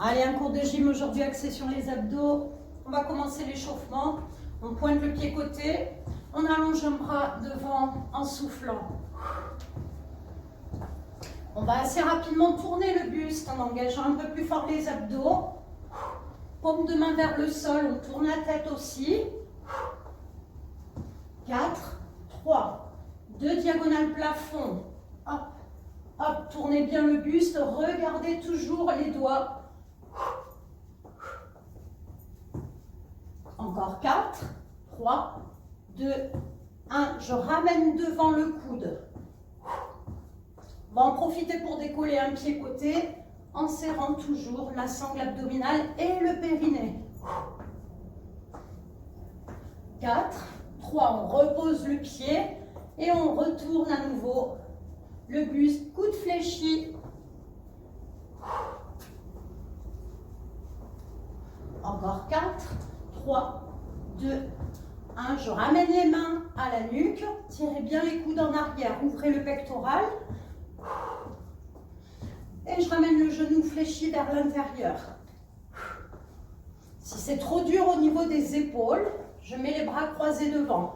Allez, un cours de gym aujourd'hui axé sur les abdos. On va commencer l'échauffement. On pointe le pied côté. On allonge un bras devant en soufflant. On va assez rapidement tourner le buste en engageant un peu plus fort les abdos. Paume de main vers le sol, on tourne la tête aussi. 4, 3, 2 diagonales plafond. Hop, hop, tournez bien le buste, regardez toujours les doigts. Encore 4, 3, 2, 1. Je ramène devant le coude. On va en profiter pour décoller un pied côté en serrant toujours la sangle abdominale et le périnée. 4, 3, on repose le pied et on retourne à nouveau le buste, coude fléchi. Encore 4, 3, 2, 1. Je ramène les mains à la nuque, tirez bien les coudes en arrière, ouvrez le pectoral. Et je ramène le genou fléchi vers l'intérieur. Si c'est trop dur au niveau des épaules, je mets les bras croisés devant.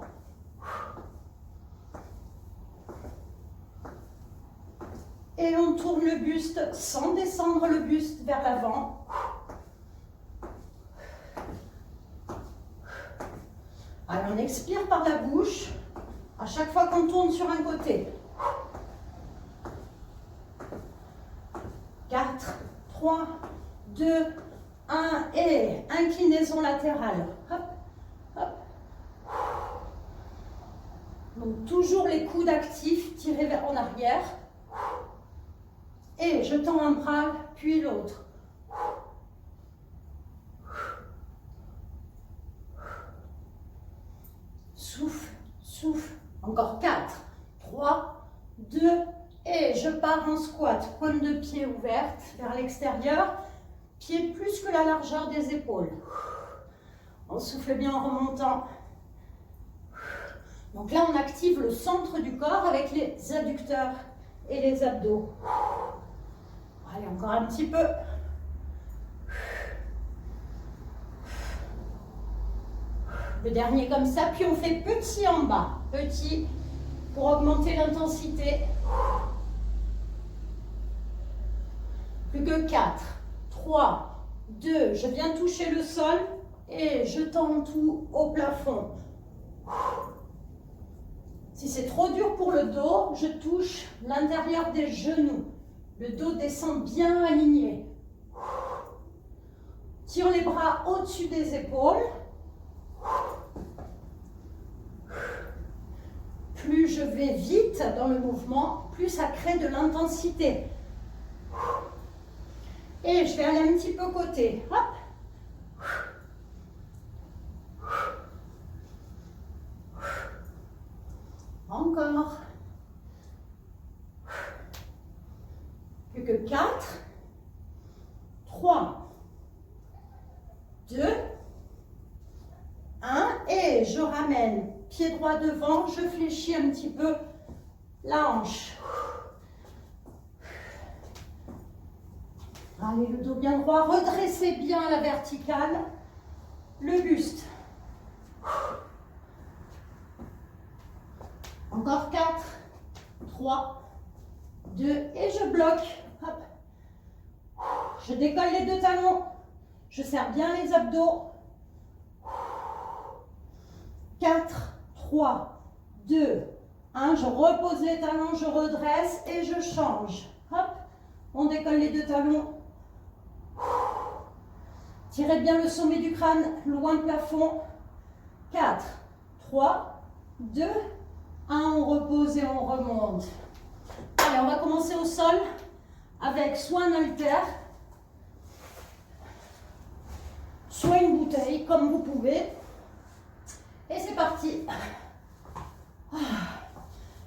Et on tourne le buste sans descendre le buste vers l'avant. Allez, on expire par la bouche à chaque fois qu'on tourne sur un côté. 4, 3, 2, 1 et inclinaison latérale. Hop, hop. Donc toujours les coudes actifs, tirés vers en arrière. Et je tends un bras, puis l'autre. Souffle, souffle. Encore 4, 3, 2, et je pars en squat. Pointe de pied ouverte vers l'extérieur. Pied plus que la largeur des épaules. On souffle bien en remontant. Donc là, on active le centre du corps avec les adducteurs et les abdos. Allez, encore un petit peu. Le dernier comme ça, puis on fait petit en bas. Petit pour augmenter l'intensité. Plus que 4, 3, 2, je viens toucher le sol et je tends tout au plafond. Si c'est trop dur pour le dos, je touche l'intérieur des genoux. Le dos descend bien aligné. Tire les bras au-dessus des épaules. Plus je vais vite dans le mouvement, plus ça crée de l'intensité. Et je vais aller un petit peu côté. Hop. Encore. Plus que 4, 3, 2, 1. Et je ramène. Pied droit devant, je fléchis un petit peu la hanche. Allez, le dos bien droit, redressez bien à la verticale, le buste. Encore 4, 3, 2, et je bloque. Hop. Je décolle les deux talons, je serre bien les abdos. 4, 3, 2, 1, je repose les talons, je redresse et je change. Hop, on décolle les deux talons. Tirez bien le sommet du crâne, loin de plafond. 4, 3, 2, 1, on repose et on remonte. Allez, on va commencer au sol avec soit un haltère, soit une bouteille, comme vous pouvez. Et c'est parti.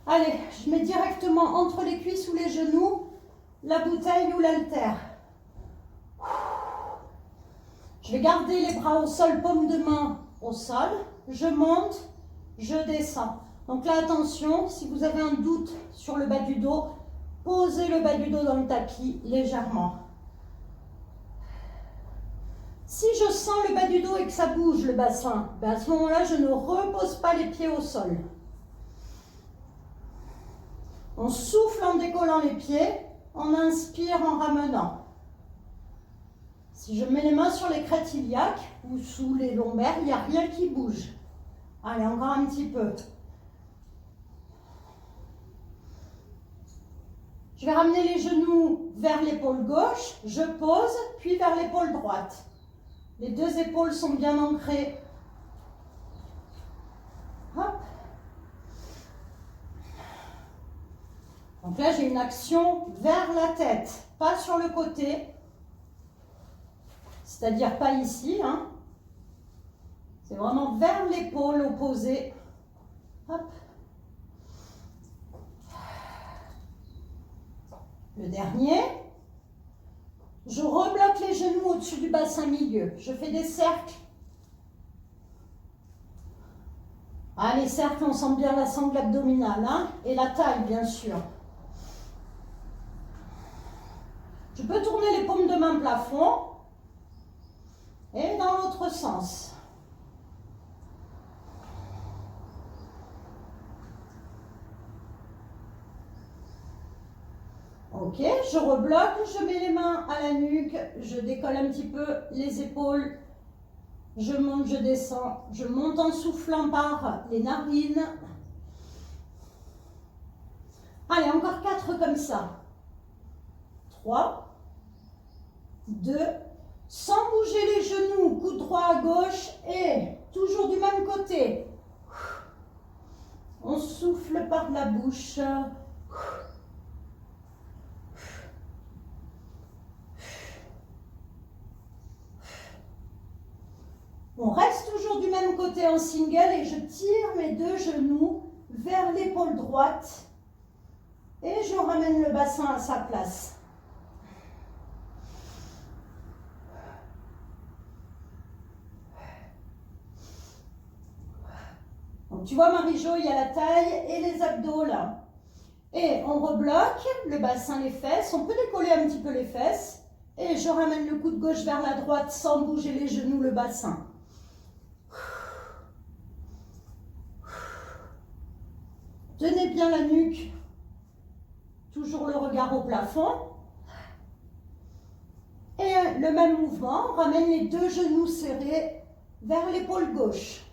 Allez, je mets directement entre les cuisses ou les genoux la bouteille ou l'haltère. Je vais garder les bras au sol, paume de main au sol. Je monte, je descends. Donc là, attention, si vous avez un doute sur le bas du dos, posez le bas du dos dans le tapis légèrement. Si je sens le bas du dos et que ça bouge le bassin, ben à ce moment-là, je ne repose pas les pieds au sol. On souffle en décollant les pieds, on inspire en ramenant. Si je mets les mains sur les crêtes iliaques ou sous les lombaires, il n'y a rien qui bouge. Allez, encore un petit peu. Je vais ramener les genoux vers l'épaule gauche, je pose, puis vers l'épaule droite. Les deux épaules sont bien ancrées. Hop. Donc là, j'ai une action vers la tête, pas sur le côté. C'est-à-dire pas ici, hein. C'est vraiment vers l'épaule opposée. Hop. Le dernier. Je rebloque les genoux au-dessus du bassin milieu. Je fais des cercles. Ah, les cercles, on sent bien la sangle abdominale, hein, et la taille, bien sûr. Je peux tourner les paumes de main plafond et dans l'autre sens. Ok, je rebloque, je mets les mains à la nuque, je décolle un petit peu les épaules, je monte, je descends, je monte en soufflant par les narines. Allez, encore 4 comme ça. 3, 2, sans bouger les genoux, coude droit à gauche et toujours du même côté. On souffle par la bouche. On reste toujours du même côté en single et je tire mes deux genoux vers l'épaule droite et je ramène le bassin à sa place. Donc tu vois Marie-Jo, il y a la taille et les abdos là. Et on rebloque le bassin, les fesses, on peut décoller un petit peu les fesses et je ramène le coude gauche vers la droite sans bouger les genoux, le bassin. Tenez bien la nuque, toujours le regard au plafond. Et le même mouvement, on ramène les deux genoux serrés vers l'épaule gauche.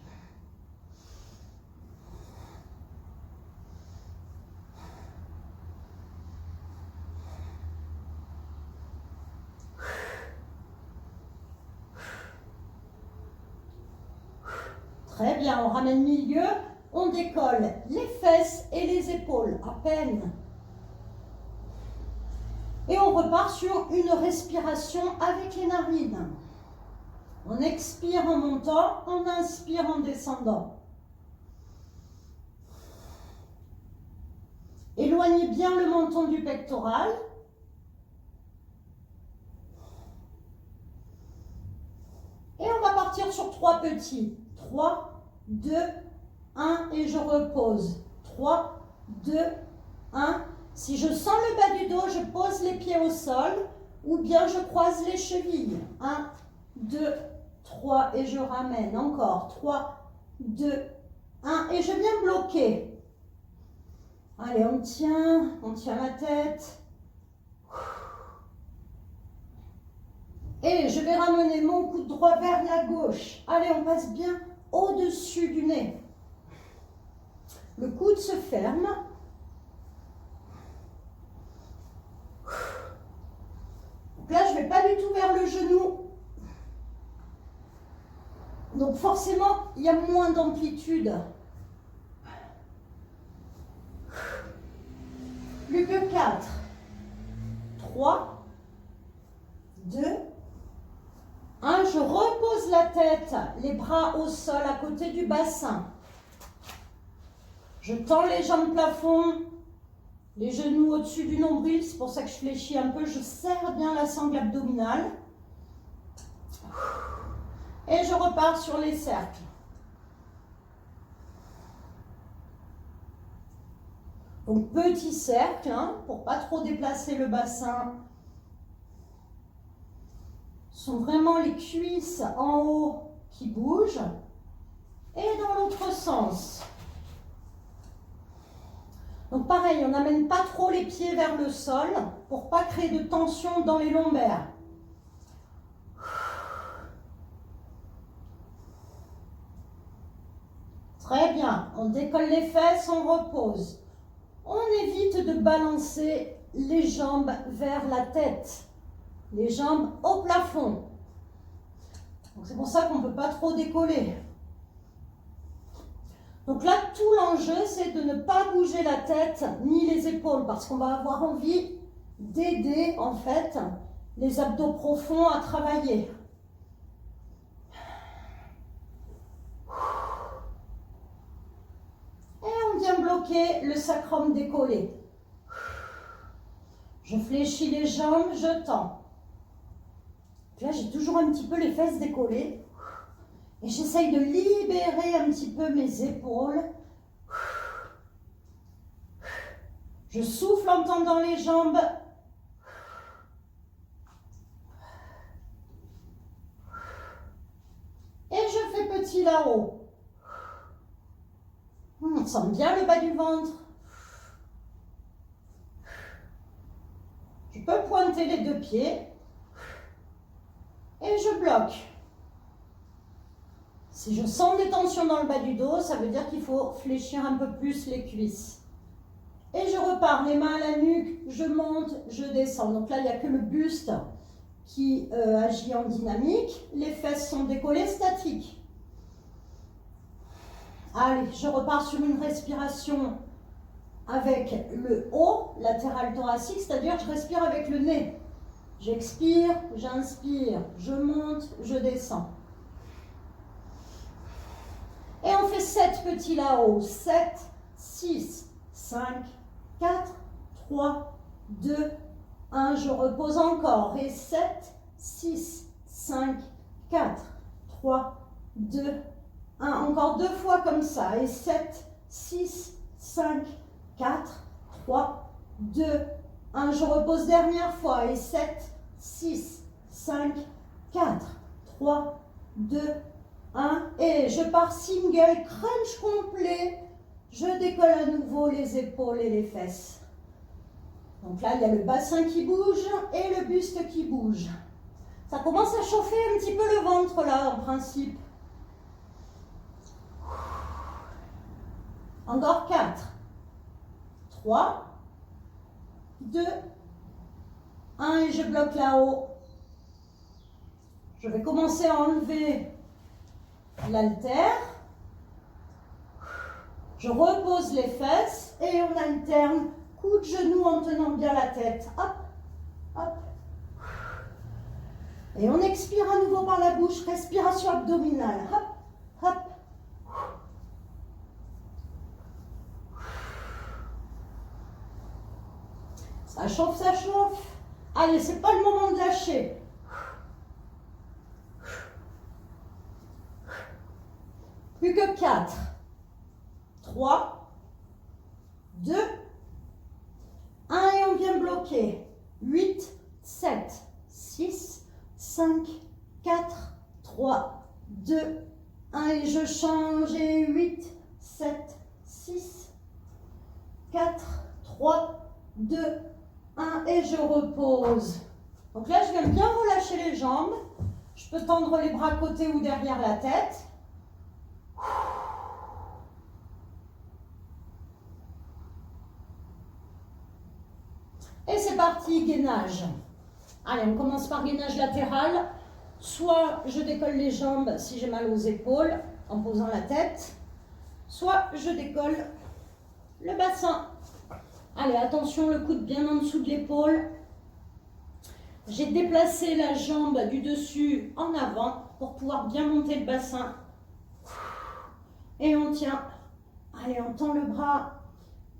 Très bien, on ramène milieu, on décolle les fesses et les épaules, à peine. Et on repart sur une respiration avec les narines. On expire en montant, on inspire en descendant. Éloignez bien le menton du pectoral. Et on va partir sur 3 petits. 3, 2, 1 et je repose. 3, 2, 1. Si je sens le bas du dos, je pose les pieds au sol ou bien je croise les chevilles. 1, 2, 3 et je ramène. Encore 3, 2, 1 et je viens bloquer. Allez, on tient la tête. Et je vais ramener mon coude droit vers la gauche. Allez, on passe bien au-dessus du nez. Le coude se ferme. Donc là, je ne vais pas du tout vers le genou. Donc forcément, il y a moins d'amplitude. Plus que 4. 3, 2, 1. Je repose la tête, les bras au sol à côté du bassin. Je tends les jambes plafond, les genoux au-dessus du nombril, c'est pour ça que je fléchis un peu, je serre bien la sangle abdominale. Et je repars sur les cercles. Donc petit cercle, hein, pour pas trop déplacer le bassin sont vraiment les cuisses en haut qui bougent. Et dans l'autre sens. Donc pareil, on n'amène pas trop les pieds vers le sol pour pas créer de tension dans les lombaires. Très bien, on décolle les fesses, on repose. On évite de balancer les jambes vers la tête, les jambes au plafond. C'est pour ça qu'on ne peut pas trop décoller. Donc là, tout l'enjeu, c'est de ne pas bouger la tête ni les épaules parce qu'on va avoir envie d'aider en fait les abdos profonds à travailler. Et on vient bloquer le sacrum décollé. Je fléchis les jambes, je tends. Là, j'ai toujours un petit peu les fesses décollées. Et j'essaye de libérer un petit peu mes épaules. Je souffle en tendant les jambes. Et je fais petit là-haut. On sent bien le bas du ventre. Je peux pointer les deux pieds. Et je bloque. Si je sens des tensions dans le bas du dos, ça veut dire qu'il faut fléchir un peu plus les cuisses. Et je repars, les mains à la nuque, je monte, je descends. Donc là, il n'y a que le buste qui agit en dynamique. Les fesses sont décollées, statiques. Allez, je repars sur une respiration avec le haut, latéral thoracique, c'est-à-dire que je respire avec le nez. J'expire, j'inspire, je monte, je descends. Et on fait 7 petits là-haut. 7, 6, 5, 4, 3, 2, 1. Je repose encore. Et 7, 6, 5, 4, 3, 2, 1. Encore 2 fois comme ça. Et 7, 6, 5, 4, 3, 2, 1. Je repose dernière fois. Et 7, 6, 5, 4, 3, 2, 1. Et je pars single, crunch complet. Je décolle à nouveau les épaules et les fesses. Donc là, il y a le bassin qui bouge et le buste qui bouge. Ça commence à chauffer un petit peu le ventre là, en principe. Encore 4, 3, 2, 1 et je bloque là-haut. Je vais commencer à enlever l'haltère. Je repose les fesses et on alterne coup de genou en tenant bien la tête. Hop, hop. Et on expire à nouveau par la bouche, respiration abdominale. Hop, hop. Ça chauffe, ça chauffe. Allez, c'est pas le moment de lâcher. Plus que 4, 3, 2, 1 et on vient bloquer. 8, 7, 6, 5, 4, 3, 2, 1 et je change. Et 8, 7, 6, 4, 3, 2, 1 et je repose. Donc là, je viens bien relâcher les jambes. Je peux tendre les bras côté ou derrière la tête. Et c'est parti, gainage. Allez, on commence par gainage latéral. Soit je décolle les jambes si j'ai mal aux épaules en posant la tête, soit je décolle le bassin. Allez, attention, le coude bien en dessous de l'épaule. J'ai déplacé la jambe du dessus en avant pour pouvoir bien monter le bassin. Et on tient. Allez, on tend le bras.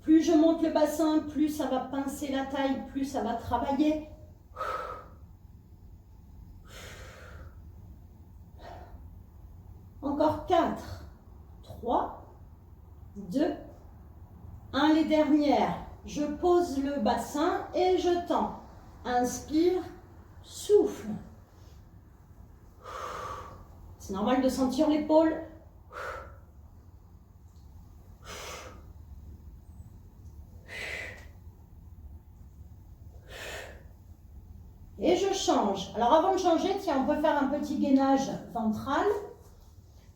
Plus je monte le bassin, plus ça va pincer la taille, plus ça va travailler. Encore 4, 3, 2, 1. Les dernières. Je pose le bassin et je tends. Inspire, souffle. C'est normal de sentir l'épaule. Et je change. Alors avant de changer, tiens, on peut faire un petit gainage ventral.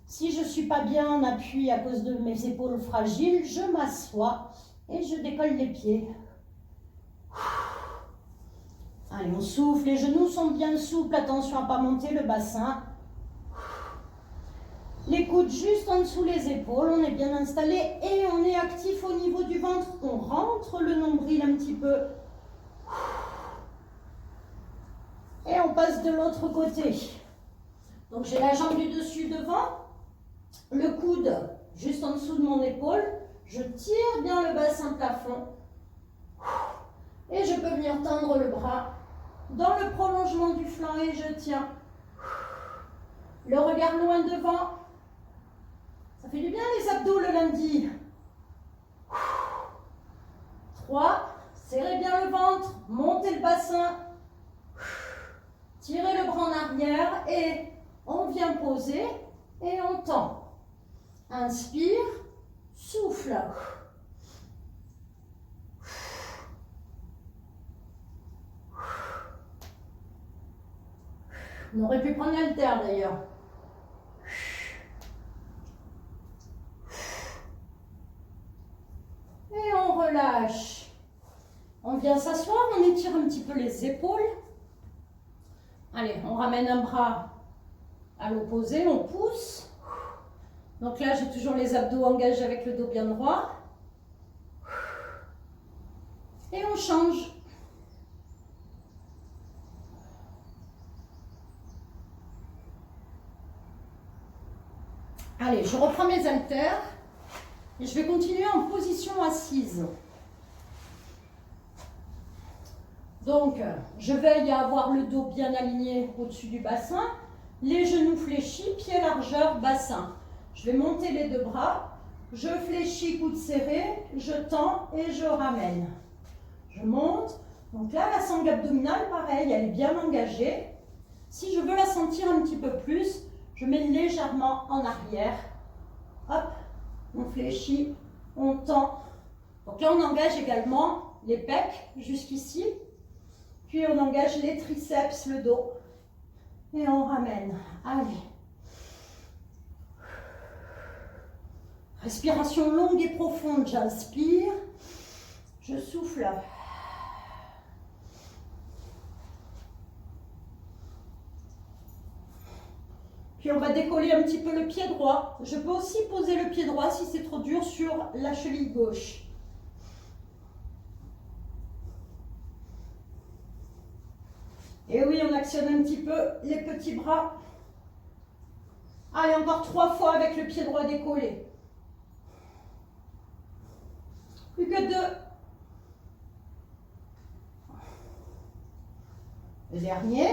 Si je ne suis pas bien en appui à cause de mes épaules fragiles, je m'assois et je décolle les pieds. Allez, on souffle, les genoux sont bien souples, attention à ne pas monter le bassin. Les coudes juste en dessous les épaules, on est bien installé et on est actif au niveau du ventre. On rentre le nombril un petit peu. Et on passe de l'autre côté. Donc j'ai la jambe du dessus devant, le coude juste en dessous de mon épaule. Je tire bien le bassin plafond. Et je peux venir tendre le bras dans le prolongement du flanc et je tiens. Le regard loin devant. Ça fait du bien les abdos le lundi. 3. Serrez bien le ventre, montez le bassin. Tirez le bras en arrière et on vient poser et on tend. Inspire, souffle. On aurait pu prendre l'haltère d'ailleurs. Et on relâche. On vient s'asseoir, on étire un petit peu les épaules. Allez, on ramène un bras à l'opposé, on pousse. Donc là, j'ai toujours les abdos engagés avec le dos bien droit. Et on change. Allez, je reprends mes haltères et je vais continuer en position assise. Donc, je veille à avoir le dos bien aligné au-dessus du bassin, les genoux fléchis, pieds largeur, bassin. Je vais monter les deux bras, je fléchis, coude serré, je tends et je ramène. Je monte. Donc là, la sangle abdominale, pareil, elle est bien engagée. Si je veux la sentir un petit peu plus, je mets légèrement en arrière. Hop, on fléchit, on tend. Donc là, on engage également les pecs jusqu'ici. Puis on engage les triceps, le dos. Et on ramène. Allez. Respiration longue et profonde. J'inspire. Je souffle. Puis on va décoller un petit peu le pied droit. Je peux aussi poser le pied droit si c'est trop dur sur la cheville gauche. Et oui, on actionne un petit peu les petits bras. Allez, encore 3 fois avec le pied droit décollé. Plus que 2. Le dernier.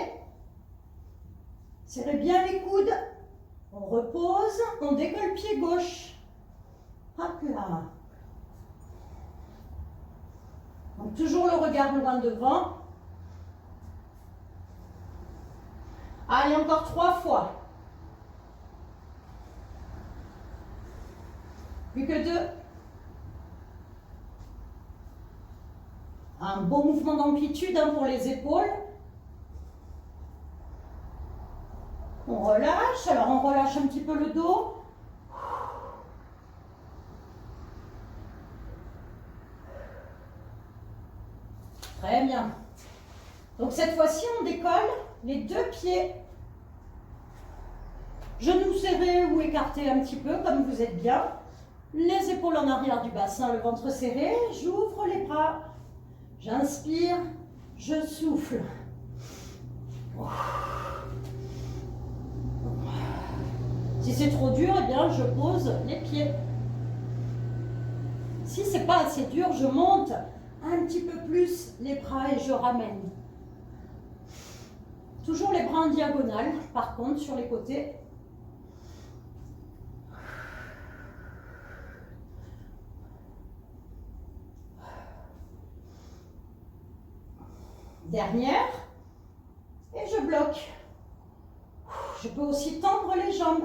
Serrez bien les coudes. On repose. On décolle le pied gauche. Hop là. Donc toujours le regard loin devant. Allez, encore 3 fois. Plus que 2. Un beau mouvement d'amplitude pour les épaules. On relâche. Alors, on relâche un petit peu le dos. Très bien. Donc, cette fois-ci, on décolle les 2 pieds. Genoux serrés ou écartés un petit peu, comme vous êtes bien. Les épaules en arrière du bassin, le ventre serré. J'ouvre les bras. J'inspire. Je souffle. Si c'est trop dur, eh bien, je pose les pieds. Si c'est pas assez dur, je monte un petit peu plus les bras et je ramène. Toujours les bras en diagonale, par contre, sur les côtés. Dernière. Et je bloque. Je peux aussi tendre les jambes.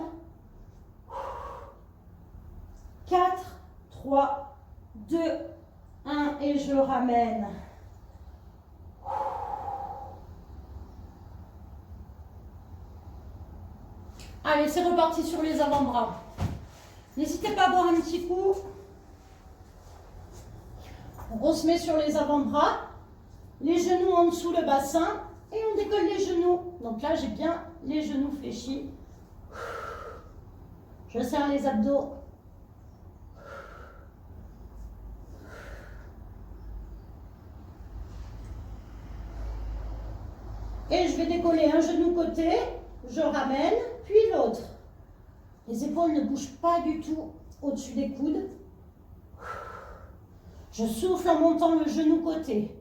4, 3, 2, 1 et je ramène. Allez, c'est reparti sur les avant-bras. N'hésitez pas à boire un petit coup. On se met sur les avant-bras, les genoux en dessous le bassin et on décolle les genoux. Donc là, j'ai bien les genoux fléchis. Je serre les abdos. Et je vais décoller un genou côté, je ramène, puis l'autre. Les épaules ne bougent pas du tout au-dessus des coudes. Je souffle en montant le genou côté.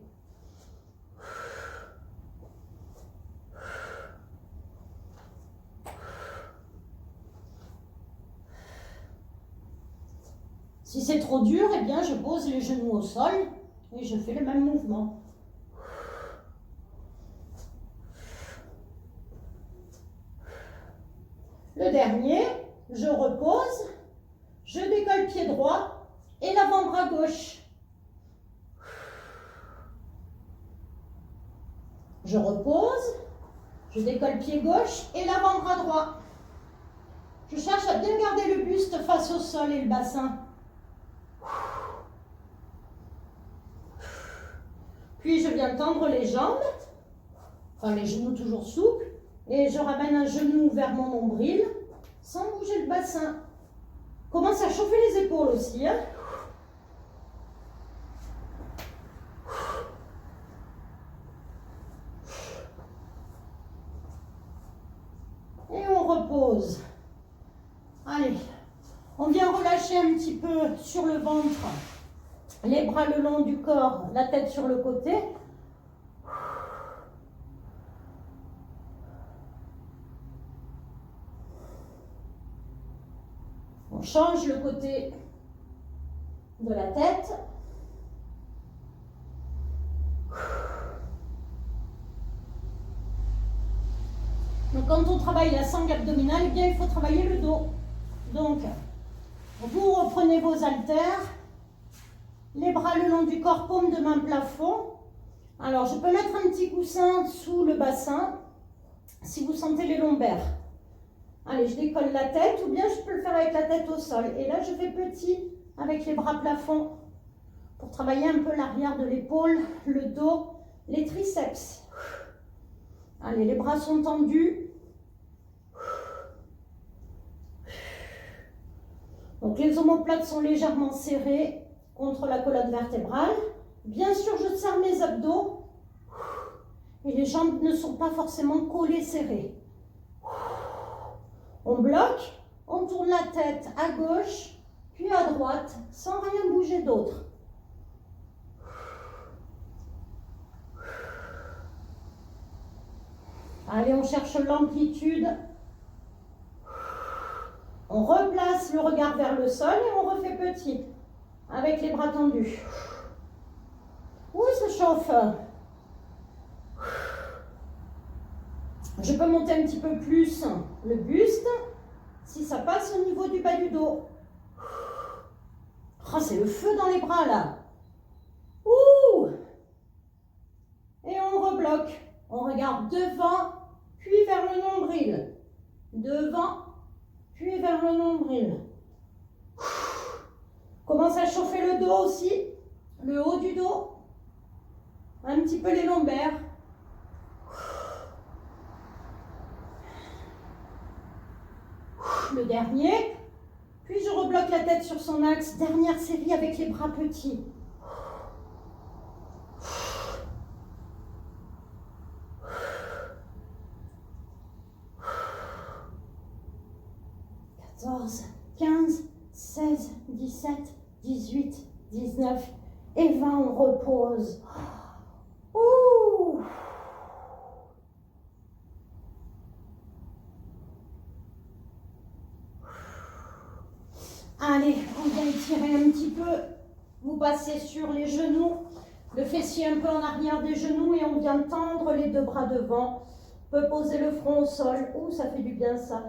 Si c'est trop dur, eh bien je pose les genoux au sol et je fais le même mouvement. Le dernier, je repose, je décolle pied droit et l'avant-bras gauche. Je repose, je décolle pied gauche et l'avant-bras droit. Je cherche à bien garder le buste face au sol et le bassin. Puis je viens tendre les jambes, enfin les genoux toujours souples, et je ramène un genou vers mon nombril sans bouger le bassin. Commence à chauffer les épaules aussi. Hein. Et on repose. Allez, on vient relâcher un petit peu sur le ventre. Les bras le long du corps, la tête sur le côté. On change le côté de la tête. Donc quand on travaille la sangle abdominale, eh bien, il faut travailler le dos. Donc, vous reprenez vos haltères. Les bras le long du corps, paume de main plafond. Alors, je peux mettre un petit coussin sous le bassin si vous sentez les lombaires. Allez, je décolle la tête ou bien je peux le faire avec la tête au sol. Et là, je fais petit avec les bras plafond pour travailler un peu l'arrière de l'épaule, le dos, les triceps. Allez, les bras sont tendus. Donc, les omoplates sont légèrement serrées contre la colonne vertébrale. Bien sûr, je serre mes abdos et les jambes ne sont pas forcément collées, serrées. On bloque, on tourne la tête à gauche, puis à droite, sans rien bouger d'autre. Allez, on cherche l'amplitude. On replace le regard vers le sol et on refait petit. Avec les bras tendus. Oui, ça chauffe. Je peux monter un petit peu plus le buste, si ça passe au niveau du bas du dos. Oh, c'est le feu dans les bras, là. Ouh! Et on rebloque. On regarde devant, puis vers le nombril. Devant, puis vers le nombril. Commence à chauffer le dos aussi, le haut du dos, un petit peu les lombaires. Le dernier, puis je rebloque la tête sur son axe, dernière série avec les bras petits. 14, 15, 16, 17, 18, 19 et 20, on repose. Ouh. Allez, on vient étirer un petit peu. Vous passez sur les genoux, le fessier un peu en arrière des genoux et on vient tendre les deux bras devant On peut poser le front au sol. Ouh, ça fait du bien ça.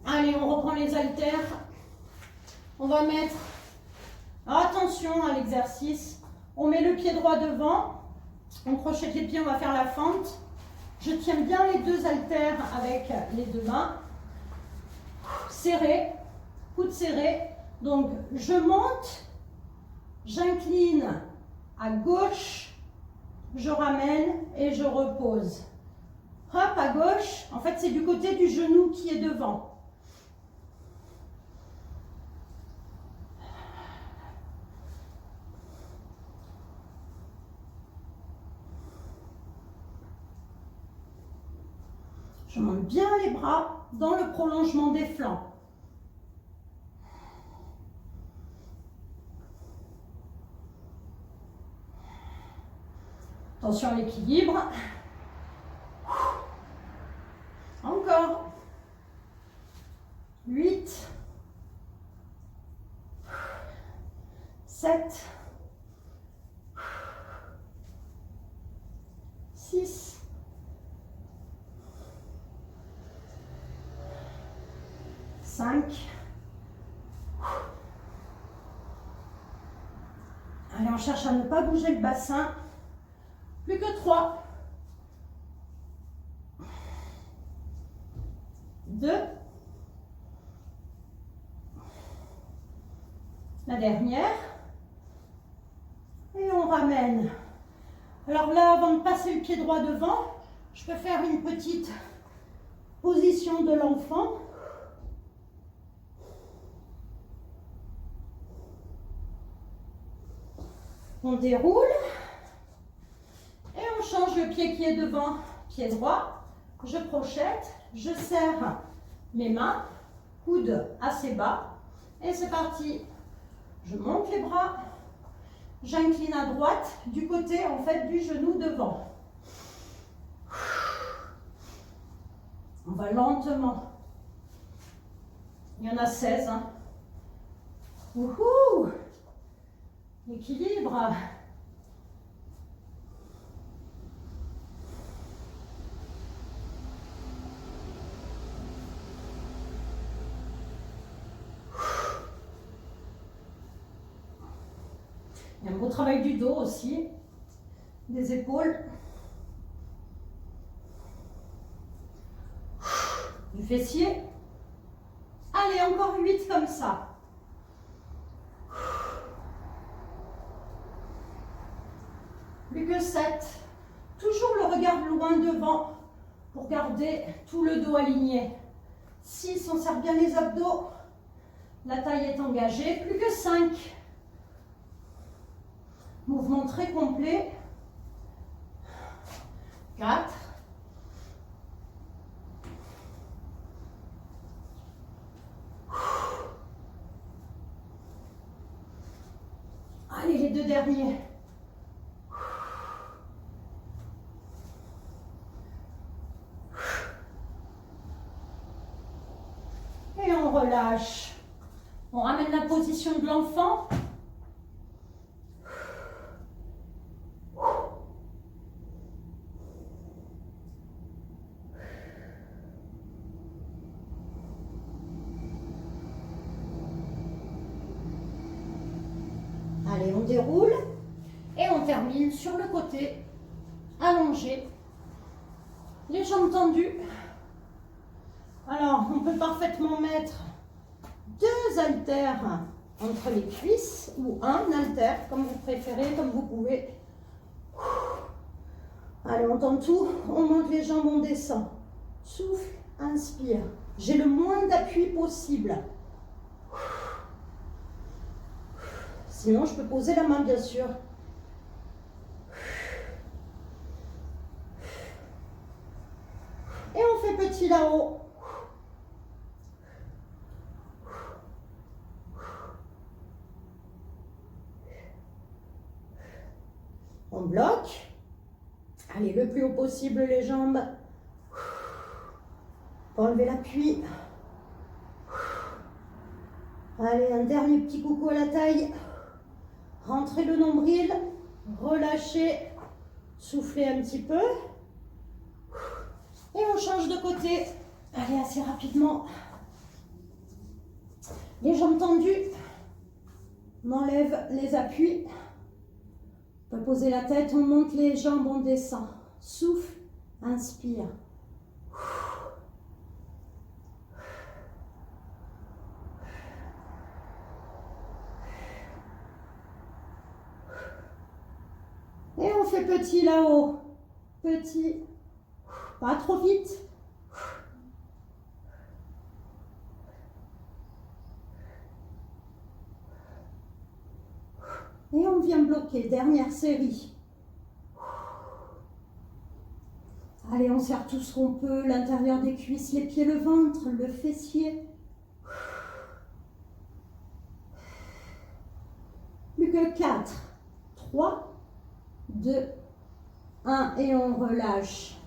Allez, on reprend les haltères. On va mettre, attention à l'exercice. On met le pied droit devant. On crochette les pieds, on va faire la fente. Je tiens bien les deux haltères avec les deux mains. Serré, coude serré. Donc, je monte, j'incline à gauche, je ramène et je repose. Hop, à gauche. En fait, c'est du côté du genou qui est devant. Je monte bien les bras dans le prolongement des flancs. Attention à l'équilibre. Encore. 8. 7. 6. 5. Allez, on cherche à ne pas bouger le bassin. Plus que 3. 2. La dernière. Et on ramène. Alors là, avant de passer le pied droit devant, je peux faire une petite position de l'enfant. On déroule et on change le pied qui est devant, pied droit. Je crochette, je serre mes mains, coude assez bas et c'est parti. Je monte les bras, j'incline à droite du côté en fait du genou devant. On va lentement. Il y en a 16. Hein. Wouhou! Équilibre. Il y a un beau travail du dos aussi, des épaules, du fessier. Allez, encore 8 comme ça. Plus que 7. Toujours le regard loin devant pour garder tout le dos aligné. 6, on serre bien les abdos. La taille est engagée. Plus que 5. Mouvement très complet. 4. 2 derniers. Et on relâche. On ramène la position de l'enfant. Allez, on déroule et on termine sur le côté, allongé, les jambes tendues. Alors, on peut parfaitement mettre 2 haltères entre les cuisses ou un haltère, comme vous préférez, comme vous pouvez. Allez, on tente tout, on monte les jambes, on descend. Souffle, inspire. J'ai le moins d'appui possible. Sinon, je peux poser la main, bien sûr. Et on fait petit là-haut. On bloque. Allez, le plus haut possible, les jambes. Enlevez l'appui. Allez, un dernier petit coucou à la taille. Rentrez le nombril, relâchez, soufflez un petit peu. Et on change de côté. Allez, assez rapidement. Les jambes tendues. On enlève les appuis. On peut poser la tête, on monte les jambes, on descend. Souffle, inspire. Et on fait petit là-haut. Petit. Pas trop vite. Et on vient bloquer. Dernière série. Allez, on serre tout ce qu'on peut. L'intérieur des cuisses, les pieds, le ventre, le fessier. Plus que 4, 3, 2, 1 et on relâche.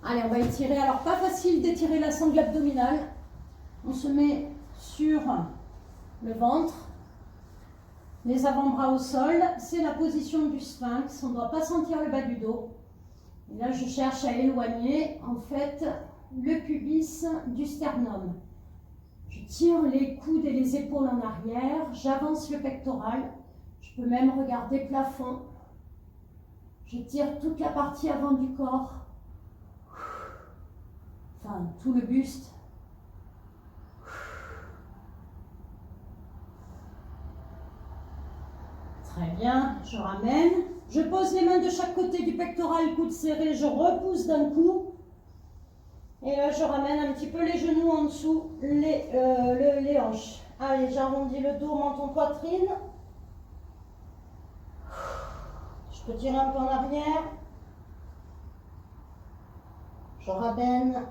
Allez, on va étirer. Alors, pas facile d'étirer la sangle abdominale. On se met sur le ventre, les avant-bras au sol. C'est la position du sphinx. On ne doit pas sentir le bas du dos. Et là, je cherche à éloigner, en fait, le pubis du sternum. Je tire les coudes et les épaules en arrière. J'avance le pectoral. Je peux même regarder plafond. Je tire toute la partie avant du corps. Enfin, tout le buste. Très bien, je ramène. Je pose les mains de chaque côté du pectoral, coude serré, je repousse d'un coup. Et là, je ramène un petit peu les genoux en dessous, les hanches. Allez, j'arrondis le dos, menton, poitrine. Je peux tirer un peu en arrière. Je ramène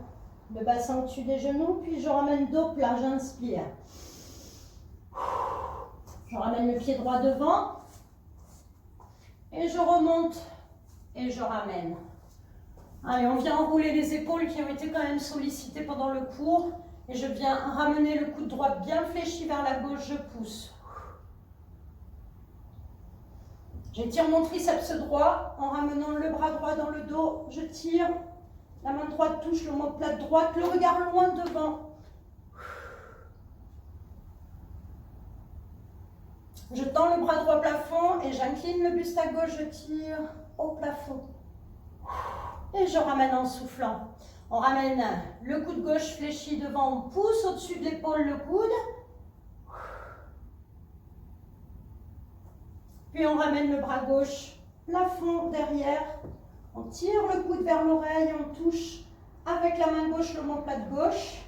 le bassin au-dessus des genoux, puis je ramène dos plat, j'inspire. Je ramène le pied droit devant. Et je remonte et je ramène. Allez, on vient enrouler les épaules qui ont été quand même sollicitées pendant le cours. Et je viens ramener le coude droit bien fléchi vers la gauche, je pousse. J'étire mon triceps droit en ramenant le bras droit dans le dos. Je tire, la main droite touche l'omoplate droite, le regard loin devant. Je tends le bras droit au plafond et j'incline le buste à gauche, je tire au plafond. Et je ramène en soufflant. On ramène le coude gauche fléchi devant, on pousse au-dessus de l'épaule le coude. Puis on ramène le bras gauche, plafond derrière. On tire le coude vers l'oreille, on touche avec la main gauche l'omoplate gauche.